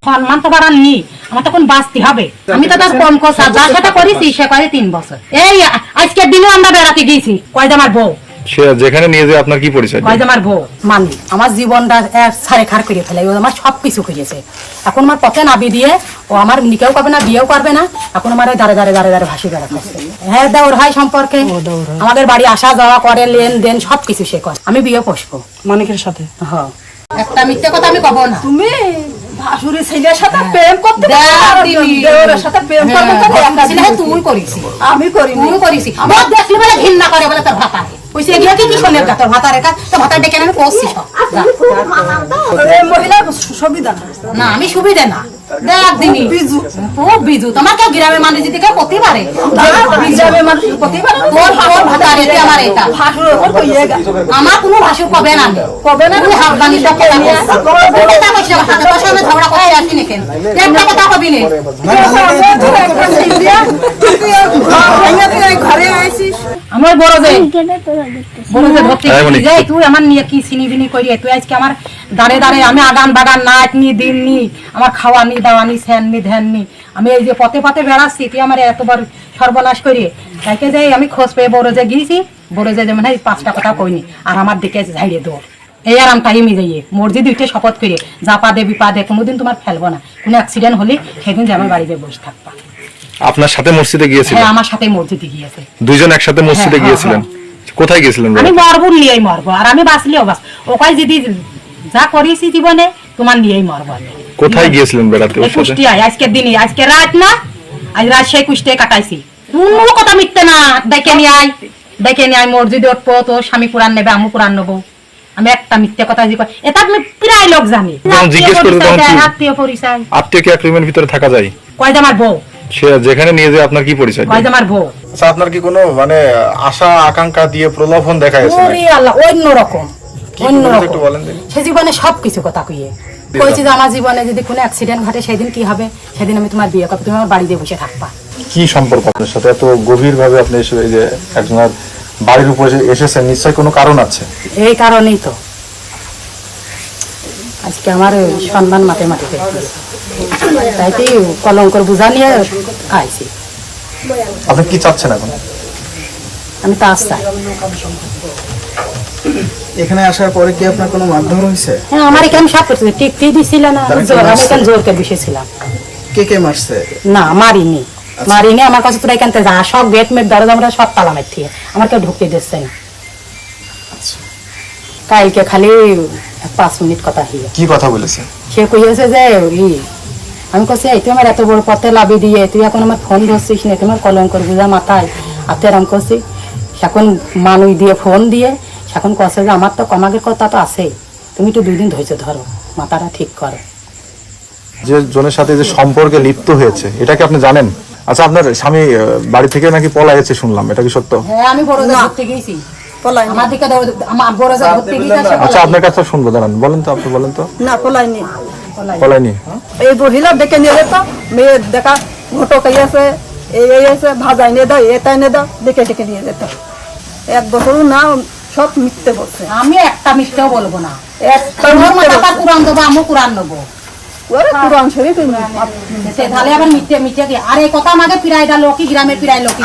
সম্মান তো বাড়াননি, আমার তখন বাঁচতে হবে। আমি তো তার কম কথা যার সাথে করেছি সে করে 3 বছর। এই আজকের দিনেও আমরা বেড়াতে গিয়েছি, কয়টা আমার বউ সে যেখানে নিয়ে যায় আপনার কি পরিচয়? কয়টা আমার বউ মানি আমার জীবনটা সারে খার করে ফেলে, ও আমার সব কিছু করেছে। এখন আমার পথে নাবি দিয়ে ও আমার নিকেও করবে না, বিয়েও করবে না। এখন আমার দাঁড়ে দাঁড়ে দাঁড়ে দাঁড়ে ভাসি বেড়াচ্ছে। হ্যাঁ দৌড় হয় সম্পর্কে, আমাদের বাড়ি আসা যাওয়া করে, লেনদেন সবকিছু সে করে। আমি বিয়ে বসবো মানিকের সাথে। হ্যাঁ, একটা মিথ্যে কথা আমি কব না। তুমি ভাসুরি ছেলের সাথে প্রেম করতে পারো, দেওরের সাথে প্রেম করতে পারো। তুই করিস, আমি করি তুই করিস। আমার দেখলে বলে ঘৃণা করে বলে তোর ভাতা ওই সে গিয়ে কি শোনে তোর ভাতার কাজ, তোর ভাতার ডেকে আমি করছি সব। মহিলার সুবিধা না, আমি সুবিধা না। দেখ দিনি বিজু খুব বিজু, তোমার কেউ গ্রামের মানুষ যদি কেউ করতে পারে, গ্রামের মানুষ করতে পারে। তোর ভাতার এতে আমার এটা ভাসুরের ওপর কইয়ে গা আমার কোনো ভাষা কবে না, কবে না তুমি হাত বানি সব কথা বলছ। কথা কইছ কথা তোর সামনে ঝগড়া করে আসি না কেন? একটা কথা কবি নে। ঘরে আইছিস আমার বড় যে ধরতে যাই, তুই আমার নিয়ে কি চিনিবিনি করি? তুই আজকে আমার দাঁড়ে দাঁড়ে আমি আগান বাগান নাচ নি দিন নি, আমার খাওয়া নি দাওয়া নি স্যান নি ধ্যান নি, আমি এই যে পথে পথে বেড়াচ্ছি, তুই আমার এতবার সর্বনাশ করি। তাইকে যাই আমি খোঁজ পেয়ে বড় যে গিয়েছি, বড় যে যেমন 5টা কথা কইনি, আর আমার দিকে ঝাইড়ে দৌড়। এই আর আমি টাইমে যাইয়ে মসজিদ উঠে শপথ করে যা পাদে বিপাদে কোনোদিন তোমার ফেলবো না, কোনো অ্যাক্সিডেন্ট হলে সেদিন যে আমার বাড়িতে বসে থাকবা। আপনার সাথে মসজিদে গিয়েছিলেন? হ্যাঁ, আমার সাথে মসজিদে গিয়েছে। দুইজন একসাথে মসজিদে গিয়েছিলেন? কোথায় গিয়েছিলেন? আমি মরবো নিয়েই মরবো, আর আমি বাঁচলেও বাঁচ। ওকাই যদি যা করেছি জীবনে তোমার নিয়েই মরবো। কোথায় গিয়েছিলেন বেড়াতে? কুষ্টিয়ায় আজকের দিনে, আজকে রাত না, আজ রাত সেই কুষ্টিয়ায় কাটাইছি। কোনো কথা মিথ্যে না, দেখে নিয়ে আয়, দেখে নিয়ে আয়। মসজিদে উঠবো, তো স্বামী কোরআন নেবে, আমু কোরআন নেবো। আমি একটা মিথ্যে কথা এটা আমি প্রায় লোক জানি। আত্মীয় পরিচয়, আত্মীয় কি এক রুমের ভিতরে থাকা যায়? কয়টা আমার বউ সে যেখানে নিয়ে যায় আপনার কি পরিচয়? কয়টা আমার বউ। আচ্ছা, আপনার কি কোনো মানে আশা আকাঙ্ক্ষা দিয়ে প্রলোভন দেখাইছে? ওরে আল্লাহ, অন্যরকম অন্যরকম। একটু বলেন দিন। সে জীবনে সবকিছু কথা কইয়ে কইছি যে আমার জীবনে যদি কোনো অ্যাক্সিডেন্ট ঘটে সেদিন কি হবে, সেদিন আমি তোমার বিয়ে করবো, তুমি আমার বাড়িতে বসে থাকবা। কি সম্পর্ক আপনার সাথে এত গভীর ভাবে আপনি এসে এই যে একজনের বাড়ির উপরে এসেছেন? নিশ্চয়ই কোনো কারণ আছে। এই কারণেই তো আজকে আমার সম্মান মাঠে মাঠে তাই তো কলঙ্কর বোঝা নিয়ে আইছি। আপনি কি চাচ্ছেন এখন? আমি তা চাই। এখানে আসার পরে কি আপনার কোনো মারধর হয়েছে? হ্যাঁ, আমার এখানে সব করছে, টিকতে দিছিল না, আমি এখানে জোরকে বসেছিলাম। কে কে মারছে? না, মারিনি মারিনি। আমার কাছে তোরা এখান থেকে যা সব গেট মেট দরজা আমরা সব তালা মারছি, আমার কেউ ঢুকতে দিচ্ছে না। কালকে খালি 5 মিনিট কথা হইয়া কি কথা বলেছে? সে কইছে যে আমি কইছি এই তুই আমার এত বড় পথে লাভি দিয়ে তুই এখন আমার ফোন ধরছিস না, তোমার কলঙ্কর বুঝা মাথায় হাতে আরাম করছি। এখন মানুষ দিয়ে ফোন দিয়ে এখন কছে যে আমার তো কমাগের কথা তো আছেই, তুমি তো 2 দিন ধৈর্য ধরো, মাথাটা ঠিক করো। যে জনের সাথে যে সম্পর্কে লিপ্ত হয়েছে এটা কি আপনি জানেন? আচ্ছা, আপনার স্বামী বাড়ি থেকে নাকি পলাইছে শুনলাম, এটা কি সত্য? হ্যাঁ, আমি বড় ধরতে গেছি, পলাই আমার দিকে আমার বড় ধরতে গেছি। আচ্ছা, আপনার কাছে শুনবো, দাঁড়ান, বলেন তো, আপনি বলেন তো। না পলাইনি, পলাইনি? এই মহিলা ডেকে নিয়ে যেত, মেয়ে দেখা ঘটক আছে, এই আছে, ভাজা এনে দাও, এটা এনে দাও, ডেকে ডেকে নিয়ে যেত। 1 বছরও না, সব মিথ্যে বলছে। আমি একটা মিথ্যেও বলবো না, একটা কোরআন দেবো, আমি কোরআন নেবো। কোরআন শরীফ তাহলে আবার মিথ্যে মিথ্যে কি? আর এই কথা আমাকে ফিরাই দিল কি গ্রামে ফিরাই লোক।